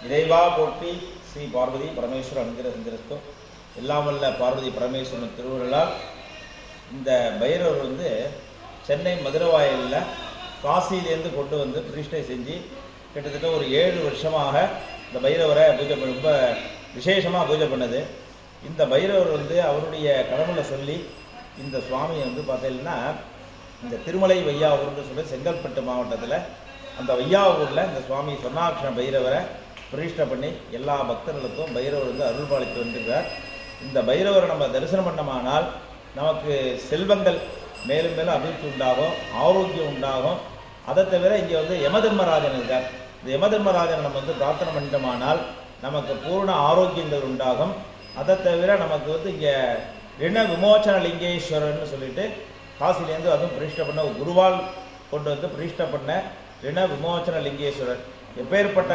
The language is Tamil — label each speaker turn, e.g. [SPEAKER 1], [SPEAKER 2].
[SPEAKER 1] இறைவா போற்றி. ஸ்ரீ பார்வதி பரமேஸ்வர அனுகிர சந்திரஸ்தோ. எல்லாம் வல்ல பார்வதி பரமேஸ்வரன் திருவுருளால் இந்த பைரவர் சென்னை மதுரவாயலில் காசியிலேருந்து கொண்டு வந்து பிரதிஷ்டை செஞ்சு கிட்டத்தட்ட ஒரு 7 வருஷமாக இந்த பைரவரை பூஜை ரொம்ப விசேஷமாக பூஜை பண்ணது. இந்த பைரவர் அவருடைய கடவுளை சொல்லி இந்த சுவாமியை பார்த்தீங்கன்னா இந்த திருமலை வையாவூர்னு சொல்லி செங்கல்பட்டு மாவட்டத்தில் அந்த வையாவூரில் இந்த சுவாமி சொர்ணாக்ஷர பைரவரை பிரதிஷ்டை பண்ணி எல்லா பக்தர்களுக்கும் பைரவர் அருள்பாலித்து வந்திருக்கிறார். இந்த பைரவரை நம்ம தரிசனம் பண்ணமானால் நமக்கு செல்வங்கள் மேலும் மேலும் அபிவிருத்தி உண்டாகும், ஆரோக்கியம் உண்டாகும். அதை தவிர இங்கே யமதர்மராஜன் இருக்கார். இந்த யமதர்மராஜனை நம்ம பிரார்த்தனை பண்ணிட்டோமானால் நமக்கு பூர்ண ஆரோக்கியங்கள் உண்டாகும். அதை தவிர நமக்கு இங்கே ரிண விமோச்சன லிங்கேஸ்வரர்னு சொல்லிட்டு காசிலேருந்து அதுவும் பிரதிஷ்டை பண்ண குருவால் கொண்டு பிரதிஷ்டை பண்ண ரிண விமோச்சன லிங்கேஸ்வரர். எப்பேற்பட்ட